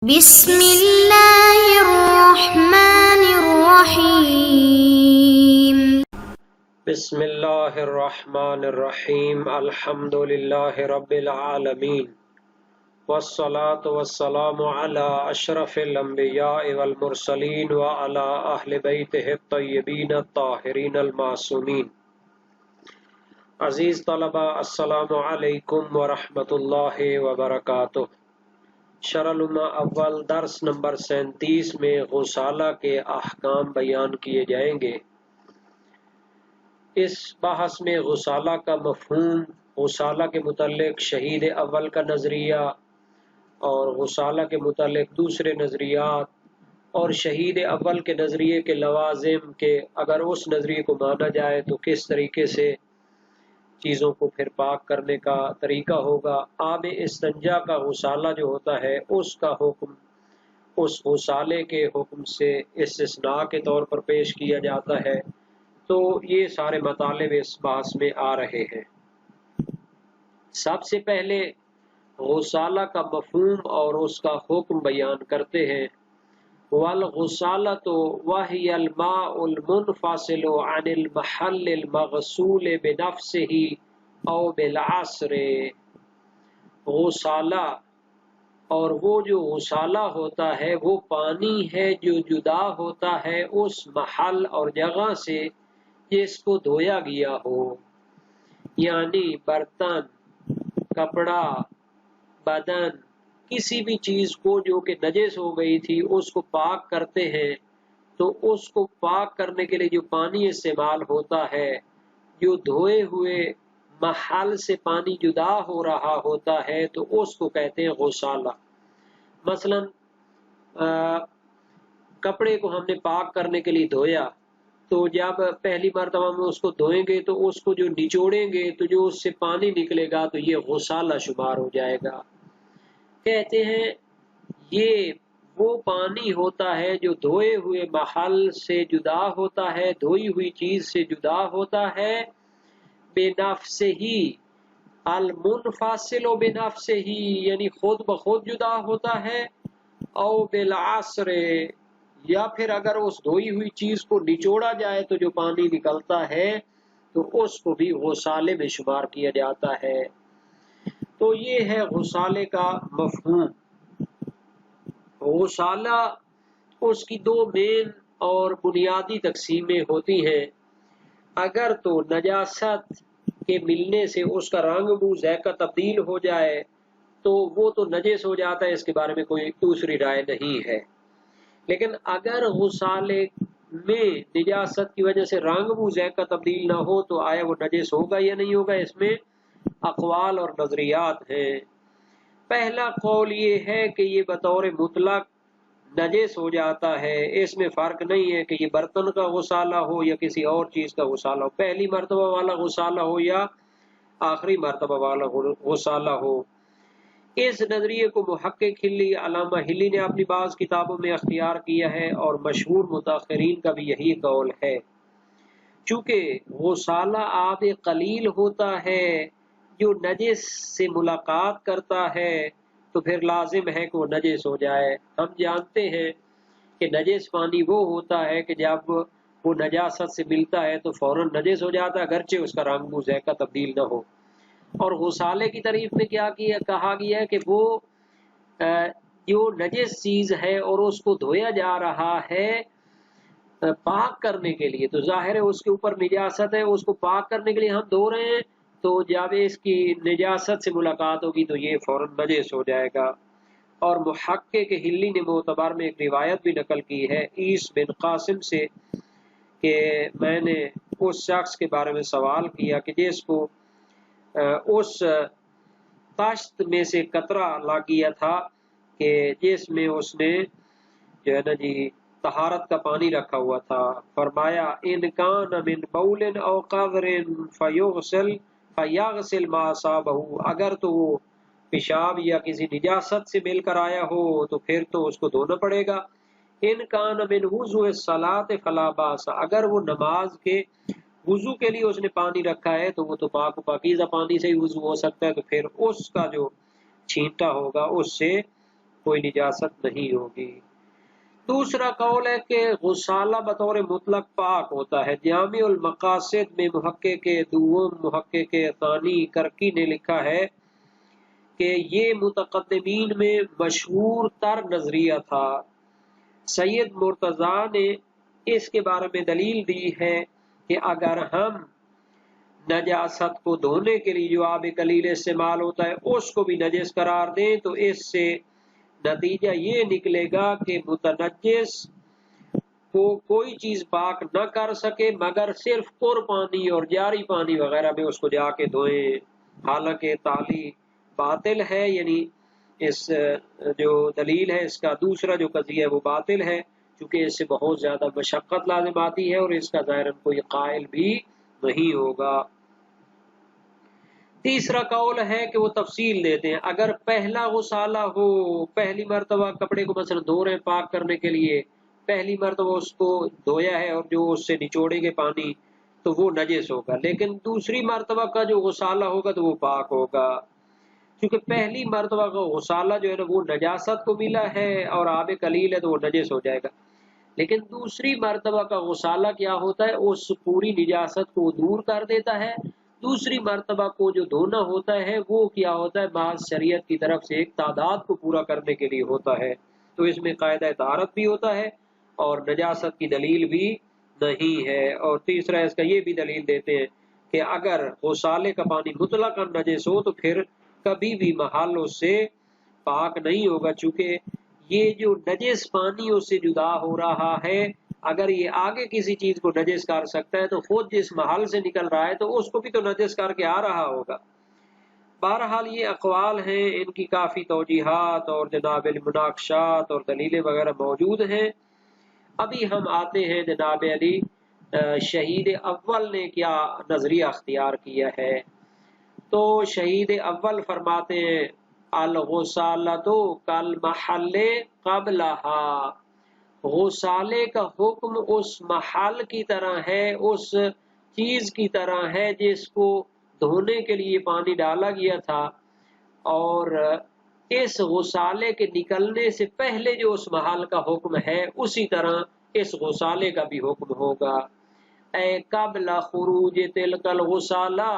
بسم اللہ الرحمن الرحیم بسم اللہ الرحمن الرحیم الحمد للہ رب العالمین والصلاة والسلام علی اشرف الانبیاء والمرسلین وعلی اہل بیتہ الطیبین الطاہرین المعصومین۔ عزیز طلبہ، السلام علیکم ورحمۃ اللہ وبرکاتہ۔ شرح العلوم اول درس نمبر 37 میں غسالہ کے احکام بیان کیے جائیں گے۔ اس بحث میں غسالہ کا مفہوم، غسالہ کے متعلق شہید اول کا نظریہ اور غسالہ کے متعلق دوسرے نظریات، اور شہید اول کے نظریے کے لوازم کہ اگر اس نظریے کو مانا جائے تو کس طریقے سے چیزوں کو پھر پاک کرنے کا طریقہ ہوگا۔ آب استنجا کا غسالہ جو ہوتا ہے اس کا حکم اس غسالے کے حکم سے استثناء کے طور پر پیش کیا جاتا ہے۔ تو یہ سارے مطالب اس بحث میں آ رہے ہیں۔ سب سے پہلے غسالہ کا مفہوم اور اس کا حکم بیان کرتے ہیں۔ والغسالۃ وہی الماء المنفصل عن المحل المغسول بنفسه او بالعصر۔ غسالہ اور وہ جو غسالہ ہوتا ہے وہ پانی ہے جو جدا ہوتا ہے اس محل اور جگہ سے جس کو دھویا گیا ہو، یعنی برتن، کپڑا، بدن، کسی بھی چیز کو جو کہ نجس ہو گئی تھی اس کو پاک کرتے ہیں، تو اس کو پاک کرنے کے لیے جو پانی استعمال ہوتا ہے، جو دھوئے ہوئے محل سے پانی جدا ہو رہا ہوتا ہے تو اس کو کہتے ہیں غسالہ۔ مثلا کپڑے کو ہم نے پاک کرنے کے لیے دھویا، تو جب پہلی مرتبہ ہم اس کو دھوئیں گے تو اس کو جو نچوڑیں گے تو جو اس سے پانی نکلے گا تو یہ غسالہ شمار ہو جائے گا۔ کہتے ہیں یہ وہ پانی ہوتا ہے جو دھوئے ہوئے محل سے جدا ہوتا ہے، دھوئی ہوئی چیز سے جدا ہوتا ہے، بنفسہ المنفصل بنفسہ یعنی خود بخود جدا ہوتا ہے، او بالعصر یا پھر اگر اس دھوئی ہوئی چیز کو نچوڑا جائے تو جو پانی نکلتا ہے تو اس کو بھی غسالے میں شمار کیا جاتا ہے۔ تو یہ ہے غسالے کا مفہوم۔ غسالہ اس کی دو مین اور بنیادی تقسیمیں ہوتی ہیں۔ اگر تو نجاست کے ملنے سے اس کا رنگ بو ذائقہ تبدیل ہو جائے تو وہ تو نجس ہو جاتا ہے، اس کے بارے میں کوئی دوسری رائے نہیں ہے۔ لیکن اگر غسالے میں نجاست کی وجہ سے رنگ بو ذائقہ تبدیل نہ ہو تو آیا وہ نجس ہوگا یا نہیں ہوگا، اس میں اقوال اور نظریات ہیں۔ پہلا قول یہ ہے کہ یہ بطور مطلق نجس ہو جاتا ہے، اس میں فرق نہیں ہے کہ یہ برتن کا غسالہ ہو یا کسی اور چیز کا غسالہ ہو، پہلی مرتبہ والا غسالہ ہو یا آخری مرتبہ والا غسالہ ہو۔ اس نظریے کو محقق ہلی، علامہ ہلی نے اپنی بعض کتابوں میں اختیار کیا ہے اور مشہور متاخرین کا بھی یہی قول ہے۔ چونکہ غسالہ آب قلیل ہوتا ہے جو نجس سے ملاقات کرتا ہے تو پھر لازم ہے کہ وہ نجس ہو جائے۔ ہم جانتے ہیں کہ نجس پانی وہ ہوتا ہے کہ جب وہ نجاست سے ملتا ہے تو فوراً نجس ہو جاتا ہے، اگرچہ اس کا رنگ بو ذائقہ تبدیل نہ ہو۔ اور غسالے کی تعریف میں کیا کہا گیا ہے کہ وہ جو نجس چیز ہے اور اس کو دھویا جا رہا ہے پاک کرنے کے لیے، تو ظاہر ہے اس کے اوپر نجاست ہے، اس کو پاک کرنے کے لیے ہم دھو رہے ہیں، تو جب اس کی نجاست سے ملاقات ہوگی تو یہ فوراً نجس ہو جائے گا۔ اور محقق ہلی نے معتبر میں ایک روایت بھی نقل کی ہے عیس بن قاسم سے کہ میں نے اس شخص کے بارے میں سوال کیا کہ جس کو اس طشت میں سے قطرہ لگ گیا تھا کہ جس میں اس نے جو ہے نا جی طہارت کا پانی رکھا ہوا تھا، فرمایا ان کان من بول او قذر فیغسل ما اصابہ، اگر تو وہ پیشاب یا کسی نجاست سے مل کر آیا ہو تو پھر تو اس کو دھونا پڑے گا۔ ان کان من وضوء الصلاۃ فلا باس، اگر وہ نماز کے وضو کے لیے اس نے پانی رکھا ہے تو وہ تو پاک و پاکیزہ پانی سے ہی وضو ہو سکتا ہے، تو پھر اس کا جو چھینٹا ہوگا اس سے کوئی نجاست نہیں ہوگی۔ دوسرا قول ہے کہ غسالہ بطور مطلق پاک ہوتا ہے۔ جامع المقاصد میں محقق دوم محقق ثانی کرکی نے لکھا ہے کہ یہ متقدمین میں مشہور تر نظریہ تھا۔ سید مرتضیٰ نے اس کے بارے میں دلیل دی ہے کہ اگر ہم نجاست کو دھونے کے لیے جو آب قلیل استعمال ہوتا ہے اس کو بھی نجس قرار دیں تو اس سے نتیجہ یہ نکلے گا کہ متنجس کو کوئی چیز پاک نہ کر سکے مگر صرف پر پانی اور جاری پانی وغیرہ میں اس کو جا کے دھوئیں، حالانکہ تعلی باطل ہے، یعنی اس جو دلیل ہے اس کا دوسرا جو قضیہ ہے وہ باطل ہے، چونکہ اس سے بہت زیادہ مشقت لازم آتی ہے اور اس کا ظاہراً کوئی قائل بھی نہیں ہوگا۔ تیسرا قول ہے کہ وہ تفصیل دیتے ہیں، اگر پہلا غسالہ ہو، پہلی مرتبہ کپڑے کو مثلا دھو رہے ہیں پاک کرنے کے لیے، پہلی مرتبہ اس کو دھویا ہے اور جو اس سے نچوڑیں گے پانی تو وہ نجس ہوگا، لیکن دوسری مرتبہ کا جو غسالہ ہوگا تو وہ پاک ہوگا، کیونکہ پہلی مرتبہ کا غسالہ جو ہے نا وہ نجاست کو ملا ہے اور آب قلیل ہے تو وہ نجس ہو جائے گا، لیکن دوسری مرتبہ کا غسالہ کیا ہوتا ہے، اس پوری نجاست کو دور کر دیتا ہے۔ دوسری مرتبہ کو جو دھونا ہوتا ہے وہ کیا ہوتا ہے، بعض شریعت کی طرف سے ایک تعداد کو پورا کرنے کے لیے ہوتا ہے، تو اس میں قاعدہ طہارت بھی ہوتا ہے اور نجاست کی دلیل بھی نہیں ہے۔ اور تیسرا اس کا یہ بھی دلیل دیتے ہیں کہ اگر غسالے کا پانی مطلقاً نجس ہو تو پھر کبھی بھی محل اس سے پاک نہیں ہوگا، چونکہ یہ جو نجس پانی اس سے جدا ہو رہا ہے اگر یہ آگے کسی چیز کو نجس کر سکتا ہے تو خود جس محل سے نکل رہا ہے تو اس کو بھی تو نجس کر کے آ رہا ہوگا۔ بہرحال یہ اقوال ہیں، ان کی کافی توجیحات اور جناب المناقشات اور دلیلیں وغیرہ موجود ہیں۔ ابھی ہم آتے ہیں جناب علی شہید اول نے کیا نظریہ اختیار کیا ہے، تو شہید اول فرماتے ہیں الغسالۃ کالمحل قبلہا، غسالے کا حکم اس محل کی طرح ہے، اس چیز کی طرح ہے جس کو دھونے کے لیے پانی ڈالا گیا تھا، اور اس غسالے کے نکلنے سے پہلے جو اس محل کا حکم ہے اسی طرح اس غسالے کا بھی حکم ہوگا۔ اے قبل خروج تلک الغسالہ،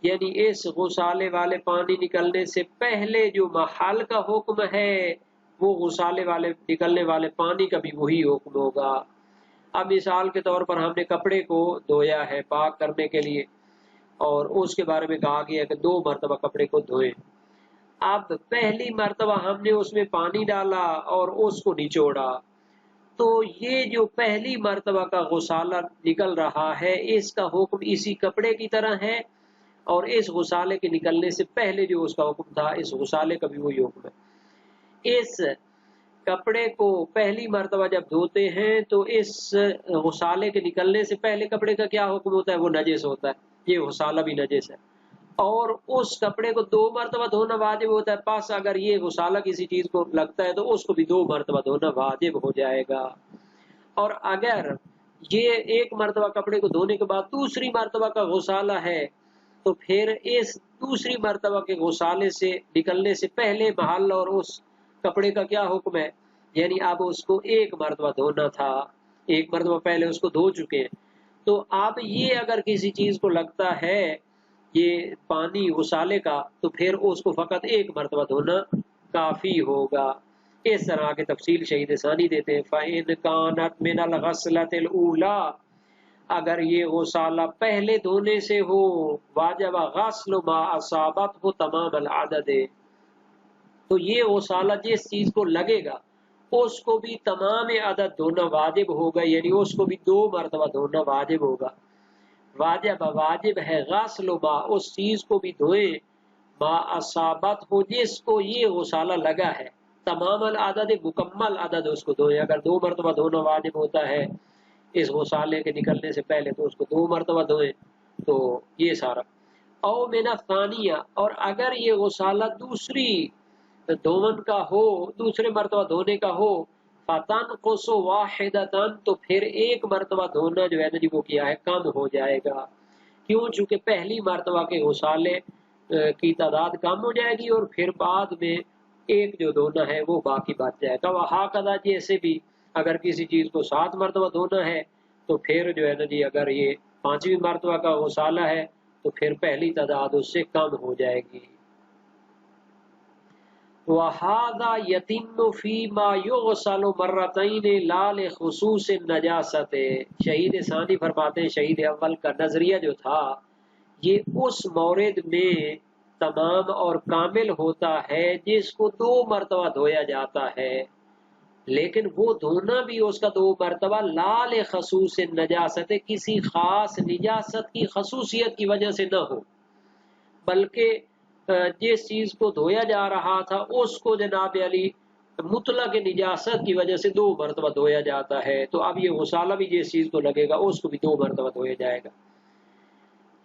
یعنی اس غسالے والے پانی نکلنے سے پہلے جو محل کا حکم ہے وہ غسالے والے نکلنے والے پانی کا بھی وہی حکم ہوگا۔ اب مثال کے طور پر ہم نے کپڑے کو دھویا ہے پاک کرنے کے لیے اور اس کے بارے میں کہا گیا کہ 2 مرتبہ کپڑے کو دھوئیں، اب پہلی مرتبہ ہم نے اس میں پانی ڈالا اور اس کو نچوڑا، تو یہ جو پہلی مرتبہ کا غسالہ نکل رہا ہے اس کا حکم اسی کپڑے کی طرح ہے، اور اس غسالے کے نکلنے سے پہلے جو اس کا حکم تھا اس غسالے کا بھی وہی حکم ہے۔ اس کپڑے کو پہلی مرتبہ جب دھوتے ہیں تو اس غسالے کے نکلنے سے پہلے کپڑے کا کیا حکم ہوتا ہے، وہ نجس ہوتا ہے، یہ غسالہ بھی نجس ہے، اور اس کپڑے کو 2 مرتبہ دھونا واجب ہوتا ہے، پس اگر یہ غسالہ کسی چیز کو لگتا ہے تو اس کو بھی 2 مرتبہ دھونا واجب ہو جائے گا۔ اور اگر یہ 1 مرتبہ کپڑے کو دھونے کے بعد دوسری مرتبہ کا غسالہ ہے تو پھر اس دوسری مرتبہ کے غسالے سے نکلنے سے پہلے محل اور اس کپڑے کا کیا حکم ہے، یعنی اب اس کو 1 مرتبہ دھونا تھا، 1 مرتبہ پہلے اس کو دھو چکے ہیں، تو اب یہ اگر کسی چیز کو لگتا ہے یہ پانی غسالے کا تو پھر اس کو فقط 1 مرتبہ دھونا کافی ہوگا۔ اس طرح کے تفصیل شہید ثانی دیتے ہیں فَإِنْ كَانَتْ مِنَ الْغَسْلَةِ الْأُولَىٰ، اگر یہ غسالہ پہلے دھونے سے ہو واجب غسل ما اصابت ہو تمام العدد، تو یہ غسالہ جس چیز کو لگے گا اس کو بھی تمام عدد دھونا واجب ہوگا، یعنی اس کو بھی 2 مرتبہ دھونا واجب ہوگا۔ واجب ہے غسل ما، اس چیز کو بھی دھوئیں، ما اصابت ہو جس کو یہ غسالہ لگا ہے، تمام العدد مکمل عدد اس کو دھوئیں، اگر 2 مرتبہ دھونا واجب ہوتا ہے اس غسالے کے نکلنے سے پہلے تو اس کو 2 مرتبہ دھوئیں، تو یہ سارا۔ او من الثانیہ، اور اگر یہ غسالہ دوسری دھون کا ہو، دوسرے مرتبہ دھونے کا ہو، فتنقص واحدۃ، تو پھر 1 مرتبہ دھونا جو ہے نا جی وہ کیا ہے کم ہو جائے گا، کیوں؟ چونکہ پہلی مرتبہ کے غسالے کی تعداد کم ہو جائے گی اور پھر بعد میں ایک جو دھونا ہے وہ باقی بچ جائے گا. وہاکذا جیسے بھی اگر کسی چیز کو 7 مرتبہ دھونا ہے تو پھر جو ہے نا جی اگر یہ 5ویں مرتبہ کا غسالہ ہے تو پھر پہلی تعداد اس سے کم ہو جائے گی. وَهَذَا يَتِمُّ فِي مَا يُغْسَلُ مَرَّتَيْنِ لَا لِخُصُوصِ النَّجَاسَةِ. شہید ثانی فرماتے ہیں شہید اول کا نظریہ جو تھا یہ اس مورد میں تمام اور کامل ہوتا ہے جس کو 2 مرتبہ دھویا جاتا ہے، لیکن وہ دھونا بھی اس کا 2 مرتبہ لا لخصوص النجاست کسی خاص نجاست کی خصوصیت کی وجہ سے نہ ہو، بلکہ جس چیز کو دھویا جا رہا تھا اس کو جناب علی مطلق نجاست کی وجہ سے 2 مرتبہ دھویا جاتا ہے، تو اب یہ غسالہ بھی جس چیز کو لگے گا اس کو بھی 2 مرتبہ دھویا جائے گا.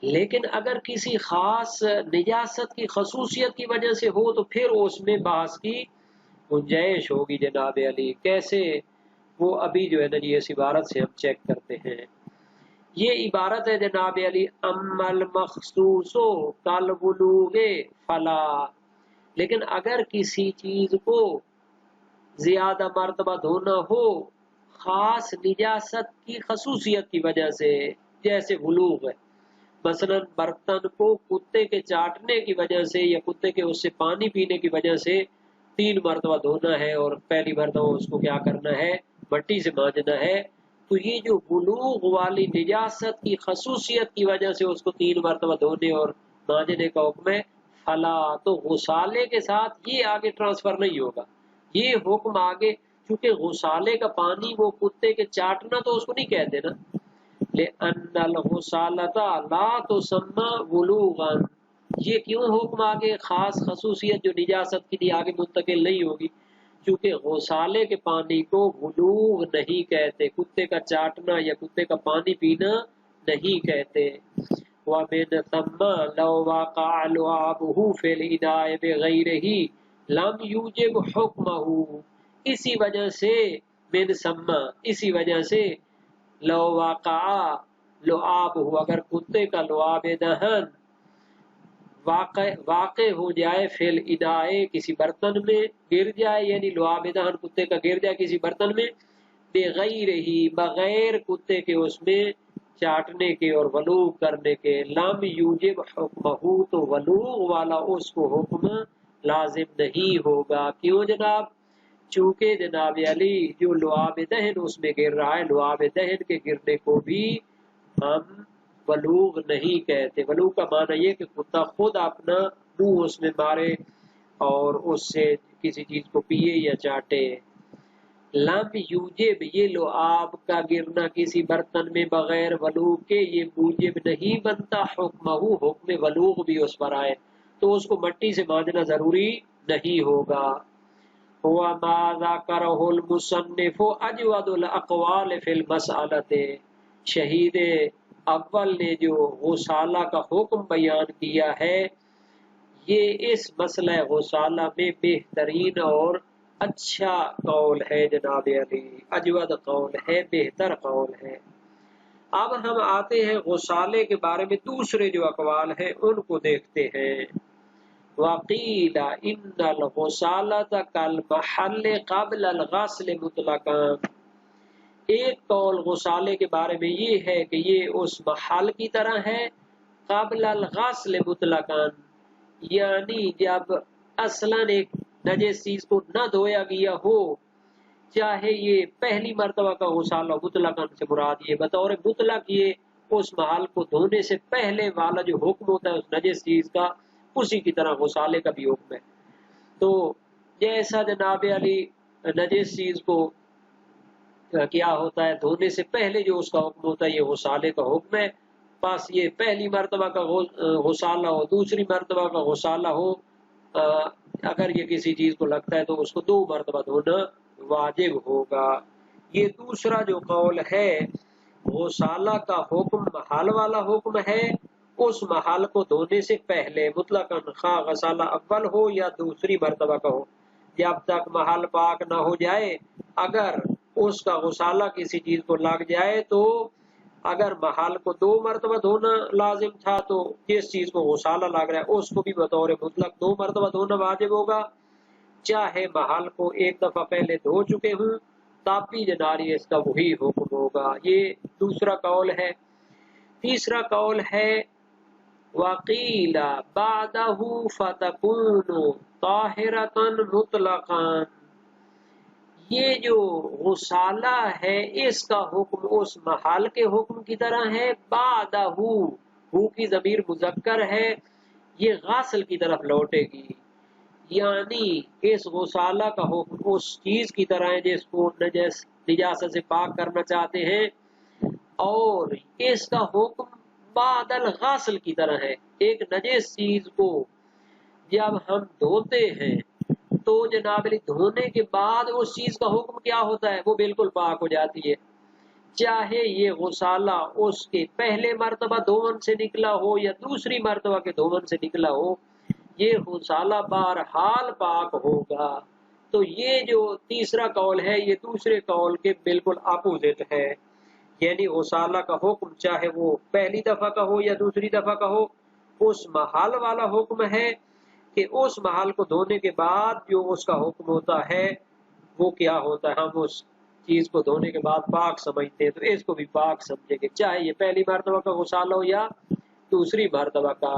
لیکن اگر کسی خاص نجاست کی خصوصیت کی وجہ سے ہو تو پھر اس میں بحث کی گنجائش ہوگی جناب علی. کیسے؟ وہ ابھی جو ہے نا جی اس عبارت سے ہم چیک کرتے ہیں. یہ عبارت ہے جناب علی اما المخصوص کالبلوغ فلا. لیکن اگر کسی چیز کو زیادہ مرتبہ دھونا ہو خاص نجاست کی خصوصیت کی وجہ سے، جیسے بلوغ ہے، مثلا برتن کو کتے کے چاٹنے کی وجہ سے یا کتے کے اس سے پانی پینے کی وجہ سے 3 مرتبہ دھونا ہے اور پہلی مرتبہ اس کو کیا کرنا ہے، مٹی سے مانجنا ہے، تو یہ جو بلوغ والی نجاست کی خصوصیت کی وجہ سے اس کو 3 مرتبہ دھونے اور مانجنے کا حکم ہے فلا. تو غسالے کے ساتھ یہ آگے ٹرانسفر نہیں ہوگا، یہ حکم آگے، چونکہ غسالے کا پانی وہ کتے کے چاٹنا تو اس کو نہیں کہتے نا، لأن الغسالۃ لا تسمى بلوغا. یہ کیوں حکم آگے خاص خصوصیت جو نجاست کے لیے آگے منتقل نہیں ہوگی، چونکہ غسالے کے پانی کو بلوغ نہیں کہتے، کتے کا چاٹنا یا کتے کا پانی پینا نہیں کہتے. ومن ثم لو وقع لعابه في الإناء بغيره لم يوجب حكمه. اسی وجہ سے من ثم، اسی وجہ سے لو وقع لعابه، اگر کتے کا لعاب دہن واقع ہو جائے فی الاناء کسی برتن میں، گر جائے، یعنی لعاب دہن کتے کا گر جائے کسی برتن میں، بغیر ہی بغیر کتے کے اس میں چاٹنے کے اور ولوغ کرنے کے، لم یوجب حکمہ، تو ولوغ والا اس کو حکم لازم نہیں ہوگا. کیوں جناب؟ چونکہ جناب علی جو لعاب دہن اس میں گر رہا ہے، لعاب دہن کے گرنے کو بھی ہم ولوغ نہیں کہتے. ولوغ کا معنی یہ کہ کتا خود اپنا منہ اس میں مارے اور اس سے کسی چیز کو پیے یا چاٹے. لم یوجب، یہ لعاب کا گرنا کسی برتن میں بغیر ولوغ کے یہ موجب نہیں بنتا حکمہ، حکم ولوغ بھی اس پر آئے، تو اس کو مٹی سے مانجنا ضروری نہیں ہوگا. وما ذکرہ المصنف اجود الاقوال فی المسألۃ. شہید اول نے جو غسالہ کا حکم بیان کیا ہے یہ اس مسئلہ غسالہ میں بہترین اور اچھا قول ہے جناب علی، اجود قول ہے، بہتر قول ہے. اب ہم آتے ہیں غسالے کے بارے میں دوسرے جو اقوال ہیں ان کو دیکھتے ہیں. وقیل ان الغسالۃ کالمحل قبل الغسل مطلقا. ایک قول غسالے کے بارے میں یہ ہے کہ یہ اس محل کی طرح ہے قبل الغسل مطلقا، یعنی جب اصلاً ایک نجس چیز کو نہ دھویا گیا ہو، چاہے یہ پہلی مرتبہ کا غسالہ مطلقاً سے مراد یہ بطور مطلق یہ اس محل کو دھونے سے پہلے والا جو حکم ہوتا ہے اس نجس چیز کا، اسی کی طرح غسالے کا بھی حکم ہے. تو جیسا جناب علی نجس چیز کو کیا ہوتا ہے دھونے سے پہلے جو اس کا حکم ہوتا ہے یہ غسالے کا حکم ہے. بس یہ پہلی مرتبہ کا غسالہ ہو، دوسری مرتبہ کا غسالہ ہو، اگر یہ کسی چیز کو لگتا ہے تو اس کو 2 مرتبہ دھونا واجب ہوگا. یہ دوسرا جو قول ہے غسالہ کا حکم محل والا حکم ہے، اس محل کو دھونے سے پہلے مطلقاً خواہ غسالہ اول ہو یا دوسری مرتبہ کا ہو، جب تک محل پاک نہ ہو جائے. اگر اس کا غسالہ کسی چیز کو لگ جائے تو اگر محل کو 2 مرتبہ دھونا لازم تھا تو جس چیز کو غسالہ لگ رہا ہے اس کو بھی بطور مطلق 2 مرتبہ دھونا واجب ہوگا. چاہے محل کو ایک دفعہ پہلے دھو چکے ہوں تب بھی جناری اس کا وہی حکم ہوگا. یہ دوسرا قول ہے. تیسرا قول ہے وَقِيلَ بَعْدَهُ فَتَكُونُ طَاهِرَةً مُطْلَقًا. یہ جو غسالہ ہے اس کا حکم اس محل کے حکم کی طرح ہے. بعدہو ہو کی ضمیر مذکر ہے، یہ غسل کی طرف لوٹے گی، یعنی اس غسالہ کا حکم اس چیز کی طرح ہے جس کو نجاست سے پاک کرنا چاہتے ہیں، اور اس کا حکم بعد الغسل کی طرح ہے. ایک نجس چیز کو جب ہم دھوتے ہیں تو جناب علی دھونے کے بعد اس چیز کا حکم کیا ہوتا ہے؟ وہ بالکل پاک ہو جاتی ہے. چاہے یہ غسالہ اس کے پہلے مرتبہ دھون سے نکلا ہو یا دوسری مرتبہ کے دھون سے نکلا ہو، یہ غسالہ بہرحال پاک ہوگا. تو یہ جو تیسرا قول ہے یہ دوسرے قول کے بالکل اپوزٹ ہے، یعنی غسالہ کا حکم چاہے وہ پہلی دفعہ کا ہو یا دوسری دفعہ کا ہو، اس محل والا حکم ہے کہ اس محل کو دھونے کے بعد جو اس کا حکم ہوتا ہے وہ کیا ہوتا ہے. ہم اس چیز کو دھونے کے بعد پاک سمجھتے ہیں تو اس کو بھی پاک سمجھیں گے، چاہے یہ پہلی مرتبہ کا غسالہ ہو یا دوسری مرتبہ کا.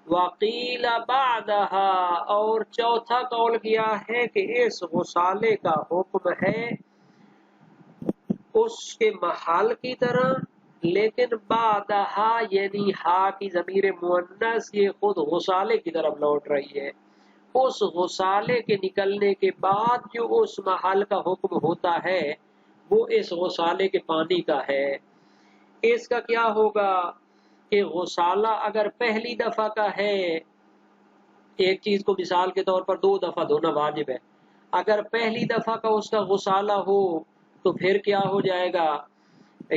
وَقِيلَ بَعْدَهَا، اور چوتھا قول کیا ہے کہ اس غسالے کا حکم ہے اس کے محل کی طرح، لیکن بعدہا یعنی ہا کی ضمیر مؤنث یہ خود غسالے کی طرف لوٹ رہی ہے. اس غسالے کے نکلنے کے بعد جو اس محل کا حکم ہوتا ہے وہ اس غسالے کے پانی کا ہے. اس کا کیا ہوگا کہ غسالہ اگر پہلی دفعہ کا ہے، ایک چیز کو مثال کے طور پر 2 دفعہ دھونا واجب ہے، اگر پہلی دفعہ کا اس کا غسالہ ہو تو پھر کیا ہو جائے گا،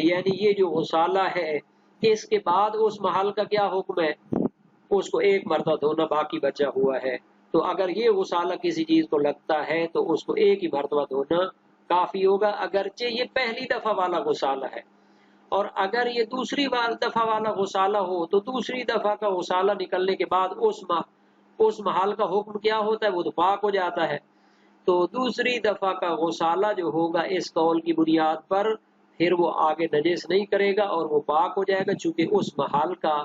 یعنی یہ جو غسالہ ہے اس کے بعد اس محل کا کیا حکم ہے، اس کو ایک مرتبہ دھونا باقی بچا ہوا ہے. تو اگر یہ غسالہ کسی چیز کو لگتا ہے تو اس کو ایک ہی مرتبہ دھونا کافی ہوگا، اگرچہ یہ پہلی دفعہ والا غسالہ ہے. اور اگر یہ دوسری دفعہ والا غسالہ ہو تو دوسری دفعہ کا غسالہ نکلنے کے بعد اس محل کا حکم کیا ہوتا ہے، وہ تو پاک ہو جاتا ہے. تو دوسری دفعہ کا غسالہ جو ہوگا اس قول کی بنیاد پر پھر وہ آگے نجس نہیں کرے گا اور وہ پاک ہو جائے گا، چونکہ اس محل کا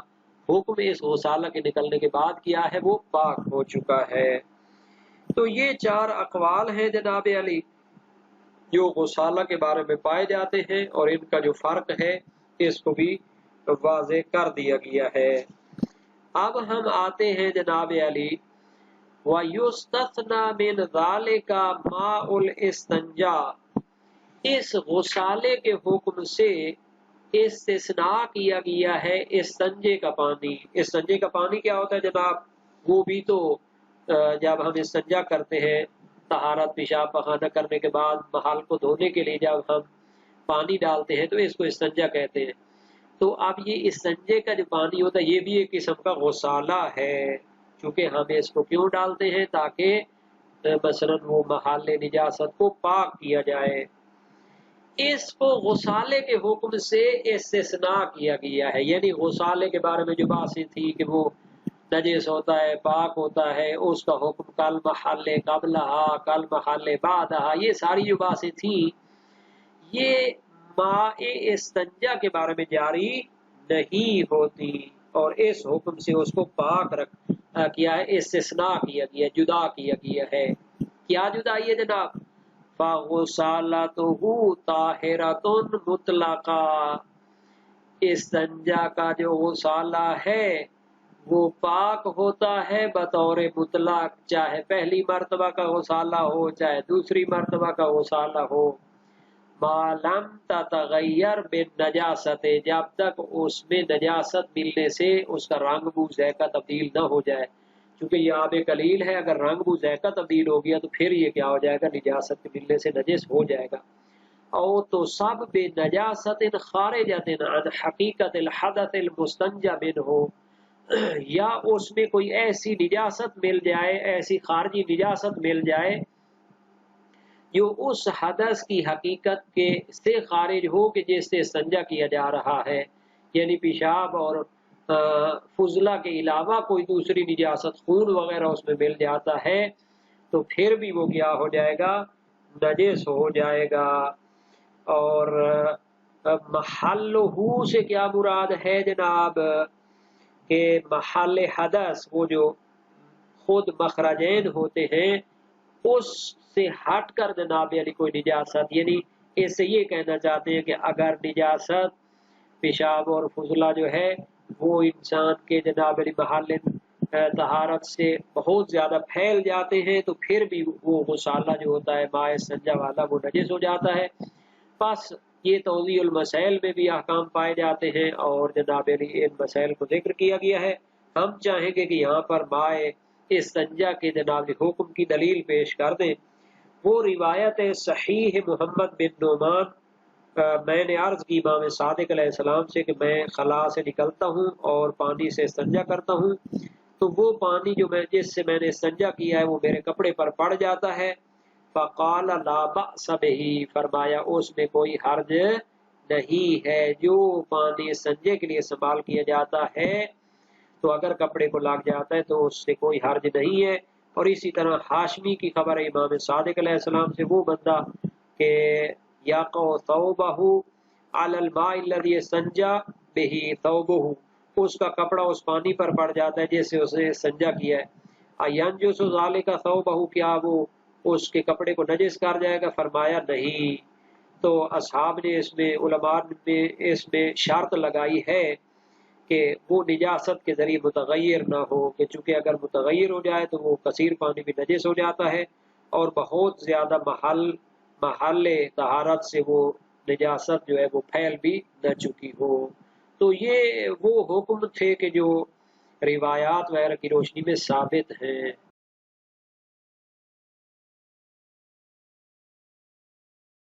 حکم اس غسالہ کے نکلنے کے بعد کیا ہے، وہ پاک ہو چکا ہے. تو یہ 4 اقوال ہیں جناب علی جو غسالہ کے بارے میں پائے جاتے ہیں، اور ان کا جو فرق ہے اس کو بھی واضح کر دیا گیا ہے. اب ہم آتے ہیں جناب علی وَيُسْتَثْنَى مِنْ ذَلِكَ مَاءُ الْإِسْتِنْجَاءِ، اس غسالے کے حکم سے استثناء کیا گیا ہے استنجے کا پانی. استنجے کا پانی کیا ہوتا ہے جناب؟ وہ بھی تو جب ہم استنجا کرتے ہیں طہارت پیشاب پخانہ کرنے کے بعد محل کو دھونے کے لیے جب ہم پانی ڈالتے ہیں تو اس کو استنجا کہتے ہیں. تو اب یہ استنجے کا جو پانی ہوتا ہے یہ بھی ایک قسم کا غسالہ ہے، چونکہ ہم اس کو کیوں ڈالتے ہیں تاکہ مثلا وہ محل نجاست کو پاک کیا جائے. اس کو غسالے کے حکم سے استثناء کیا گیا ہے، یعنی غسالے کے بارے میں جو باتیں تھی کہ وہ نجس ہوتا ہے پاک ہوتا ہے، اس کا حکم کل محل قبلہا کل محل بعدہا، یہ ساری جو باتیں تھیں یہ ماء استنجا کے بارے میں جاری نہیں ہوتی، اور اس حکم سے اس کو پاک کیا ہے، استثناء کیا گیا، جدا کیا گیا ہے. کیا جدائی ہے جناب؟ فَغُسَالَتُهُ طَاهِرَةٌ مُطْلَقًا، استنجا کا جو غسالہ ہے وہ پاک ہوتا ہے بطور مطلق، چاہے پہلی مرتبہ کا غسالہ ہو چاہے دوسری مرتبہ کا غسالہ ہو. مَا لَمْ تَتَغَيَّرْ بِالنَّجَاسَةِ، جب تک اس میں نجاست ملنے سے اس کا رنگ بو ذائقہ تبدیل نہ ہو جائے، چونکہ یہ آب قلیل ہے، اگر رنگ بو ذائقہ تبدیل ہو گیا تو پھر یہ کیا ہو جائے گا، نجاست کے ملنے سے نجس ہو جائے گا. او تو سب بے نجاست خارجۃ عن حقیقت الحدث المستنجى منه، یا اس میں کوئی ایسی نجاست مل جائے، ایسی خارجی نجاست مل جائے جو اس حدث کی حقیقت کے سے خارج ہو کہ جس سے استنجا کیا جا رہا ہے، یعنی پیشاب اور فضلہ کے علاوہ کوئی دوسری نجاست خون وغیرہ اس میں مل جاتا ہے تو پھر بھی وہ کیا ہو جائے گا؟ نجس ہو جائے گا۔ اور محلہ سے کیا مراد ہے جناب؟ کہ محل حدث، وہ جو خود مخرجین ہوتے ہیں اس سے ہٹ کر جناب یعنی کوئی نجاست، یعنی اس سے یہ کہنا چاہتے ہیں کہ اگر نجاست پیشاب اور فضلہ جو ہے وہ انسان کے جناب یعنی محل طہارت سے بہت زیادہ پھیل جاتے ہیں تو پھر بھی وہ غسالہ جو ہوتا ہے ماء استنجا والا وہ نجس ہو جاتا ہے۔ بس یہ توضیح المسائل میں بھی احکام پائے جاتے ہیں اور جناب علی ان مسائل کو ذکر کیا گیا ہے۔ ہم چاہیں گے کہ یہاں پر ماء استنجا کے جناب حکم کی دلیل پیش کر دیں۔ وہ روایت صحیح محمد بن نعمان، میں نے عرض کی امام صادق علیہ السلام سے کہ میں خلا سے نکلتا ہوں اور پانی سے استنجا کرتا ہوں، تو وہ پانی جو جس سے میں نے استنجا کیا ہے وہ میرے کپڑے پر پڑ جاتا ہے۔ فقال لا بأس بہ، فرمایا اس میں کوئی حرج نہیں ہے، جو پانی استنجے کے لیے استعمال کیا جاتا ہے تو اگر کپڑے کو لگ جاتا ہے تو اس سے کوئی حرج نہیں ہے۔ اور اسی طرح ہاشمی کی خبر ہے امام صادق علیہ السلام سے، وہ بندہ کہ یقع ثوبہ علی الماء الذی استنجا بہ ثوبہ، اس کا کپڑا اس پانی پر پڑ جاتا ہے جس سے اس نے استنجا کیا ہے۔ ینجس ذلک ثوبہ، کیا وہ اس کے کپڑے کو نجس کر جائے گا؟ فرمایا نہیں۔ تو اصحاب نے اس میں، علماء نے اس میں شرط لگائی ہے کہ وہ نجاست کے ذریعے متغیر نہ ہو، کہ چونکہ اگر متغیر ہو جائے تو وہ کثیر پانی بھی نجس ہو جاتا ہے اور بہت زیادہ محل طہارت سے وہ نجاست جو ہے وہ پھیل بھی نہ چکی ہو۔ تو یہ وہ حکم تھے کہ جو روایات وغیرہ کی روشنی میں ثابت ہیں۔